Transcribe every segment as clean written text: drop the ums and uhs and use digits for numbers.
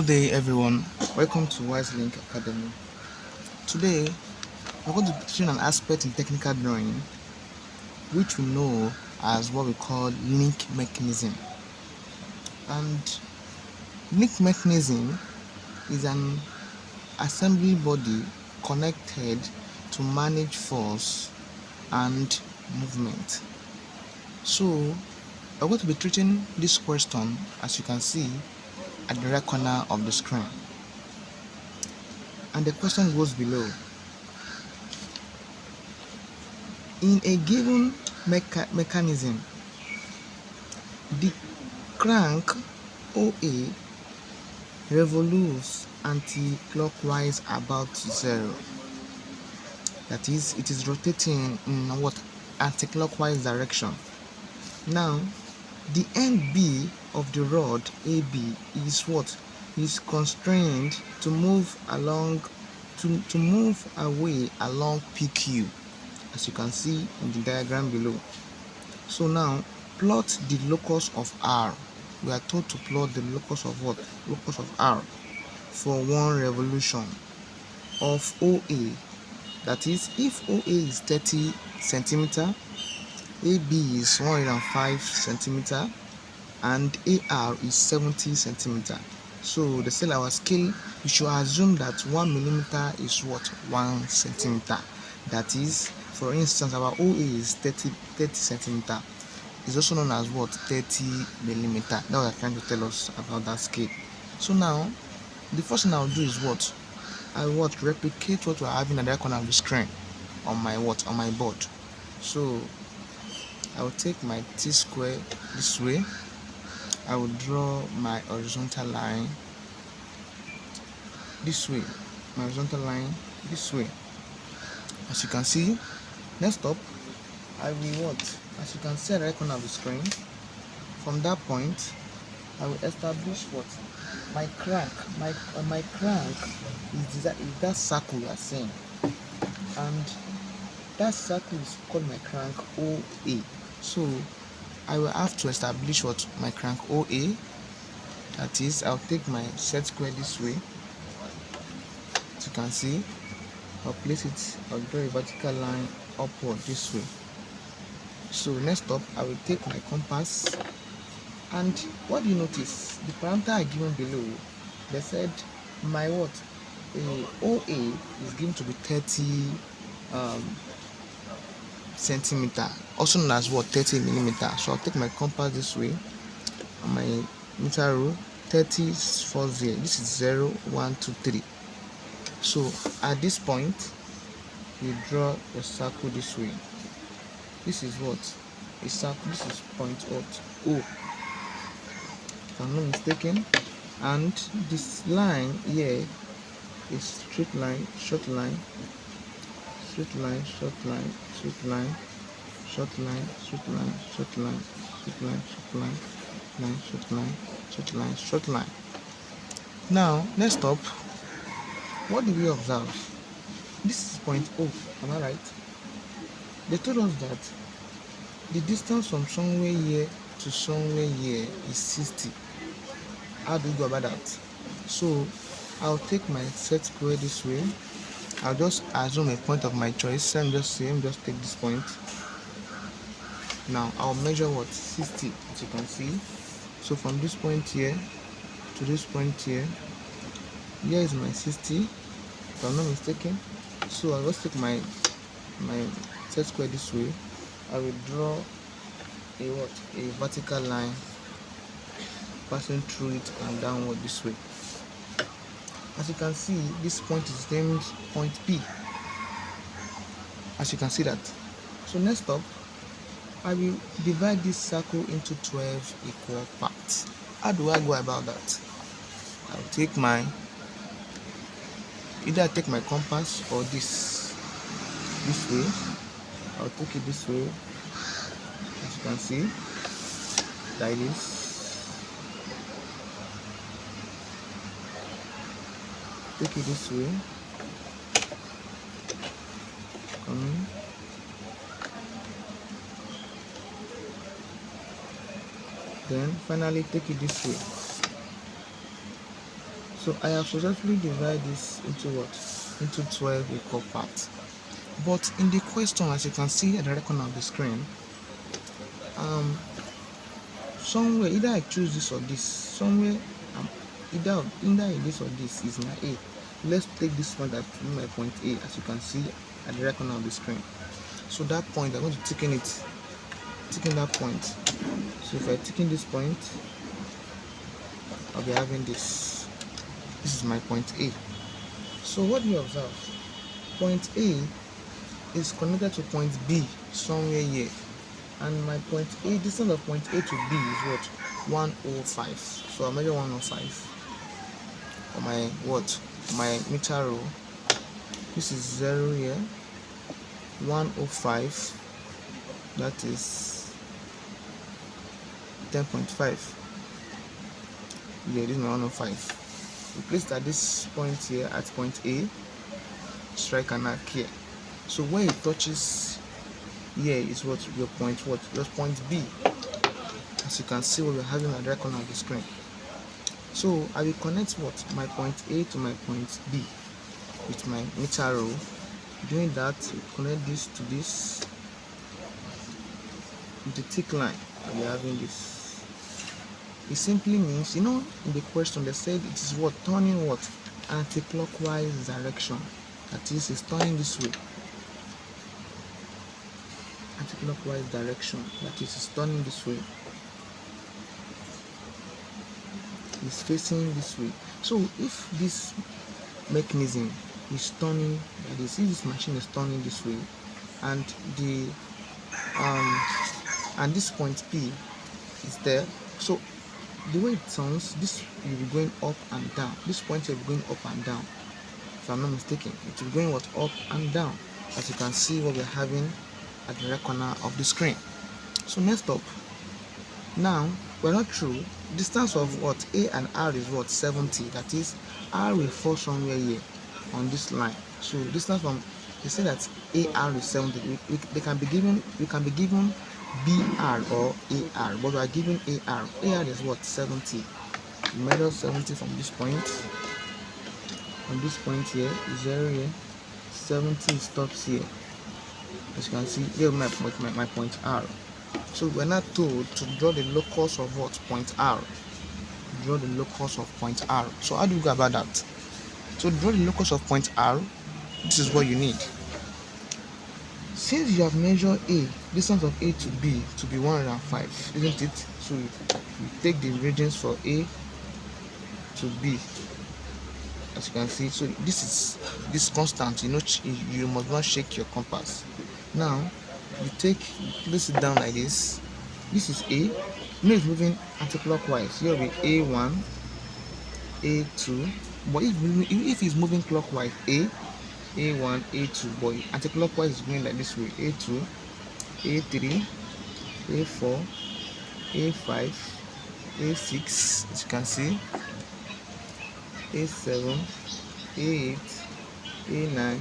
Good day, everyone. Welcome to WiseLink Academy. Today, we're going to be teaching an aspect in technical drawing, which we know as what we call link mechanism. And link mechanism is an assembly body connected to manage force and movement. So, we're going to be treating this question, as you can see, at the right corner of the screen. And the question goes below. In a given mechanism, the crank OA revolves anti-clockwise about 0. That is, it is rotating in what? Anti-clockwise direction. Now, the end B of the rod AB is what? Is constrained to move away along PQ, as you can see in the diagram below. So now plot the locus of R. We are told to plot the locus of what? Locus of R for one revolution of OA. That is, if OA is 30 centimeter, AB is 105 centimeter, and AR is 70 centimeter. So they say our scale, we should assume that 1 millimeter is what? 1 centimeter. That is, for instance, our OA is 30 centimeter. It's also known as what? 30 millimeter. That's what they're trying to tell us about that scale. So now, the first thing I'll do is what? I will replicate what we're having at the corner of the screen on my on my board. So I will take my T-square this way. I will draw my horizontal line this way. My horizontal line this way. As you can see, next up, I will what? As you can see at the right corner of the screen, from that point, I will establish what? My crank. My crank is that circle you are seeing, and that circle is called my crank OA. So I will have to establish what? My crank OA. That is, I'll take my set square this way. As you can see, I'll place it. I'll draw a vertical line upward this way. So next up, I will take my compass, and what do you notice? The parameter are given below. They said my what? OA is given to be 30 centimeter, also known as what? 30 millimeter. So I'll take my compass this way, and my meter rule 30 for 0. This is 0, 1, 2, 3. So at this point, you draw a circle this way. This is what? A circle. This is point what? O. If I'm not mistaken. And this line here is straight line, short line, straight line, short line, straight line, short line, straight line, short line, straight line, short line, line, short line, straight line, short line. Now, next up, what do we observe? This is point O, am I right? They told us that the distance from somewhere here to somewhere here is 60. How do we go about that? So I'll take my set square this way. I'll just assume a point of my choice. Let me just take this point. Now I'll measure what? 60, as you can see. So from this point here to this point here is my 60, if I'm not mistaken. So I'll just take my set square this way. I will draw a vertical line passing through it and downward this way. As you can see, this point is named point P. As you can see that. So next up, I will divide this circle into 12 equal parts. How do I go about that? I'll take either I take my compass or this way. I'll take it this way. As you can see, like this. Take it this way. Coming. Then finally take it this way. So I have successfully divided this into what? Into 12 equal parts. But in the question, as you can see at the right corner of the screen, somewhere either I choose this or this, somewhere either in this or this is my A. Let's take this point as my point A, as you can see at the right corner of the screen. So that point, I'm going to tick in that point. So if I tick in this point, I'll be having this. This is my point A. So what do you observe? Point A is connected to point B somewhere here, and my point A, distance of point A to B is what? 105. So I'll measure 105 for my what? My meter row. This is 0 here, 105, that is 10.5. Yeah, this is my 105. We placed at this point here at point A, strike an arc here. So when it touches here is what? Your point what? Your point B. As you can see, what we're having at the right corner of the screen. So I will connect what? My point A to my point B with my meter row. Doing that, connect this to this with the thick line. I'll be having this. It simply means, in the question they said it is what? Turning what? Anti-clockwise direction. That is, it's turning this way. Anti-clockwise direction. That is, it's turning this way. It's facing this way. So if this mechanism is turning, that is, if this machine is turning this way, and the and this point P is there, so the way it turns, this will be going up and down. This point will be going up and down. If I'm not mistaken, it will be going what? Up and down. As you can see, what we're having at the right corner of the screen. So next up, now we're not through. Distance of what? A and R is what? 70. That is, R will fall somewhere here on this line. So distance from, they say that AR is 70. We can be given BR or AR, but we are given AR. AR is what? 70. We measure 70 from this point. From this point here, 0 here, 70 stops here. As you can see, here my point R. So we're not told to draw the locus of what? Point R. Draw the locus of point R. So how do we go about that? To draw the locus of point R, this is what you need. Since you have measured A, distance of A to B to be 105, isn't it? So you take the radians for A to B, as you can see. So this is this constant. You must not shake your compass. Now you place it down like this. This is A. It's moving anti-clockwise. Here will be A1, A2. But if it's moving clockwise, A1, A2, but anti-clockwise is going like this way: A2, A3, A4, A5, A6, as you can see, A7, A8, A9,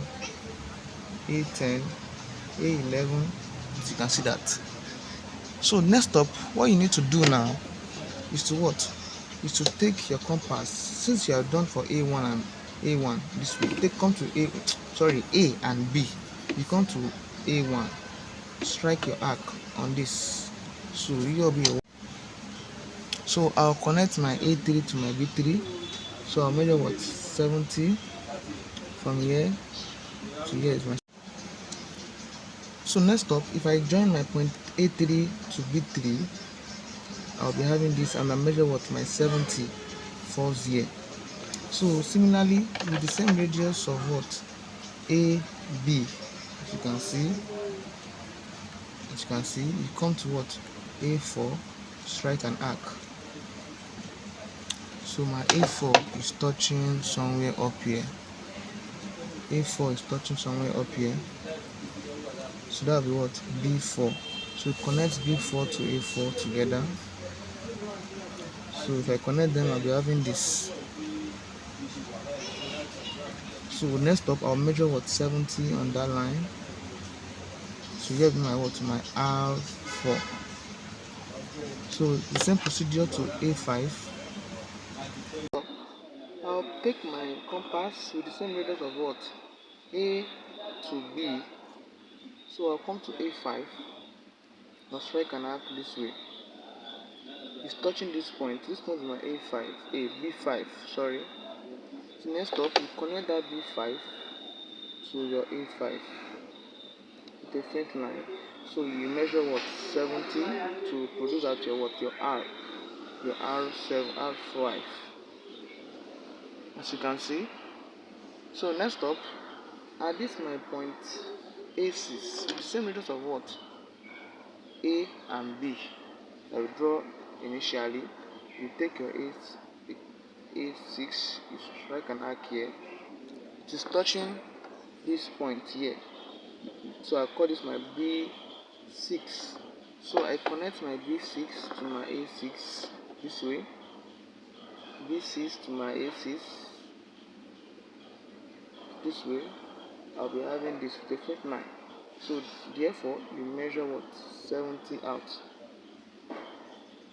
A10, A11, as you can see that. So next up, what you need to do now is to what? Is to take your compass. Since you are done for A1 and A1 this way, come to A and B. You come to A1, strike your arc on this. So you'll be. So I'll connect my A3 to my B3. So I'll measure what? 70 from here to here is my. So next up, if I join my point A3 to B3, I'll be having this, and I measure what? My 70 falls here. So similarly, with the same radius of what? AB, as you can see, you come to what? A4, strike an arc. So my A4 is touching somewhere up here. A4 is touching somewhere up here. So that will be what? B4. So connect B4 to A4 together. So if I connect them, I'll be having this. So next up, I'll measure what? 70 on that line. So here will be my what? My R4. So the same procedure to A5. I'll take my compass with the same radius of what? A to B. So I'll come to A5. Now strike an arc this way. It's touching this point. This point is my A5, B5, sorry. So next up, you connect that B5 to your A5 with a faint line. So you measure what? 70 to produce out your what? Your R. Your R7, R5. As you can see. So next up, at this my point A6, with the same radius of what? A and B. I will draw initially. You take your A6, you strike an arc here. It is touching this point here. So I call this my B6. So I connect my B6 to my A6 this way. B6 to my A6 this way. I'll be having this with a faint line. So therefore you measure what? 70 out.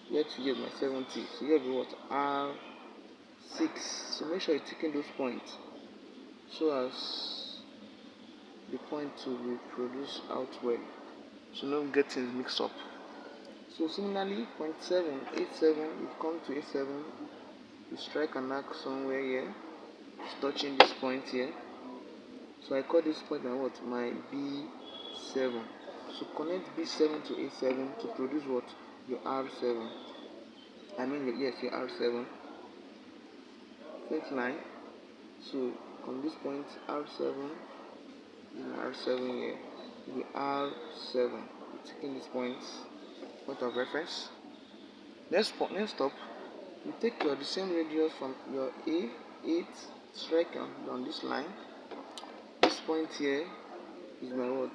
Here to get my 70. So here will be what? R6. So make sure you're taking those points so as the point to be produced out well. So no get things mixed up. So similarly, point 7, A7, you come to A7, you strike an arc somewhere here. It's touching this point here. So I call this point my what? My B7. So connect B7 to A7 to produce what? Your R7. Yes, your R7. Faint line. So from this point R7, R7 here, the R7. You're taking this point of reference. Next stop, you take the same radius from your A8, strike on this line. This point here is my what?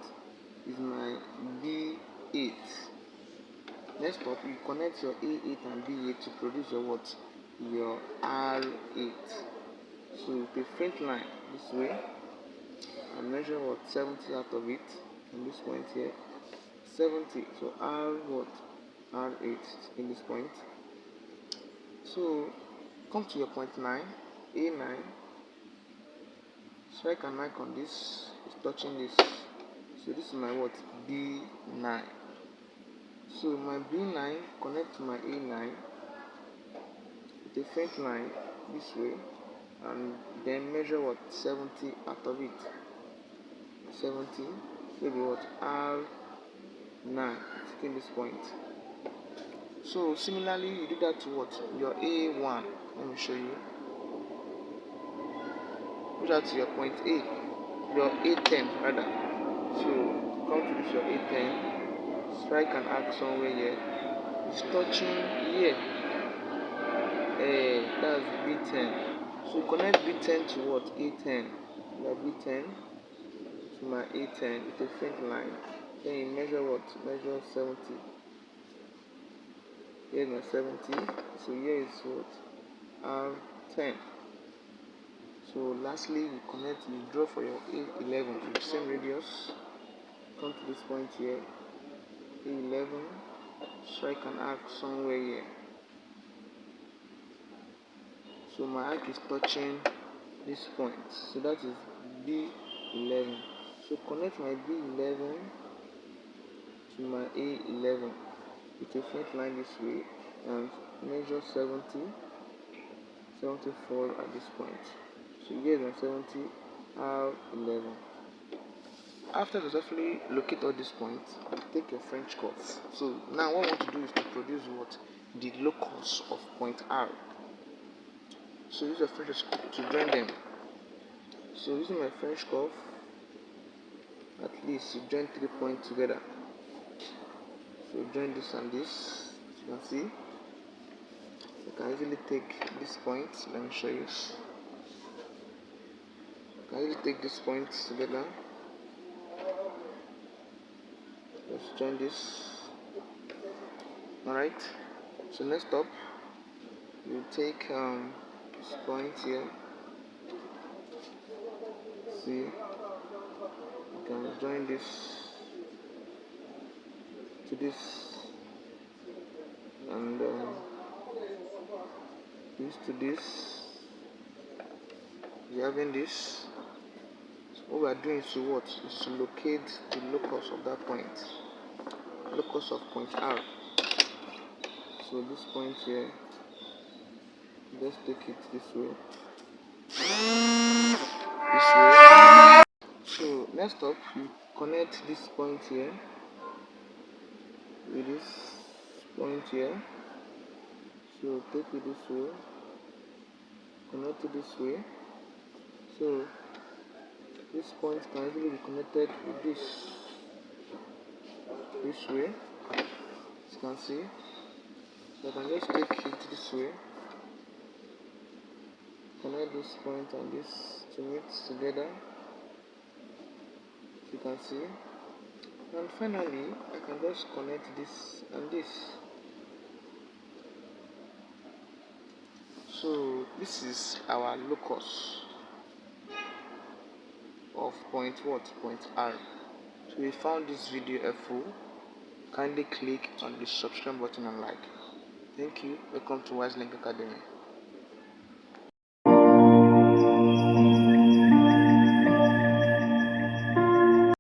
Is my B8. Next stop, you connect your A8 and B8 to produce your what? Your R8. So you take a faint line this way and measure what? 70 out of it from this point here. 70. So R what? R8 in this point. So come to your point 9, A9. Strike an arc on this. It's touching this. So this is my what? B9. So my B9 connect to my A9 with a faint line this way, and then measure what? 70 out of it. 70, maybe what? R9, taking this point. So similarly, you do that to what? Your A1. Let me show you. Do that to your point A, your A10 rather. So come to this your A10, strike an arc somewhere here. It's touching here. That's B10. So connect B10 to what? A10. Your B10 to my A10 with a faint line. Then you measure what? Measure 70. Here is my 70. So here is what? R10. So lastly, you draw for your A11 with the same radius. Come to this point here. A11. Strike an arc somewhere here. So my arc is touching this point. So that is B11. So connect my B11 to my A11 with a faint line this way and measure 74 at this point. So here is my 70, R11. After successfully locate all these points, you take your French curve. So now what I want to do is to produce what? The locus of point R. So use a French curve to join them. So using my French curve, at least you join 3 points together. So join this and this, as you can see. You can easily take this point. Let me show you. You can easily take these points together. Let's join this. Alright. So next up, you take this point here. See, you can join this to this and this to this. we're having this. So what we are doing is to locate the locus of that point, locus of point R. So this point here, let's take it this way. So next up, you connect this point here with this point here. So take it this way, connect it this way. So this point can easily be connected with this way, as you can see. So I can just take it this way, connect this point and this to meet together, as you can see. And finally, I can just connect this and this. So this is our locus of point what? Point R. So if you found this video helpful, kindly click on the subscribe button and like. Thank you. Welcome to Wiselink Academy.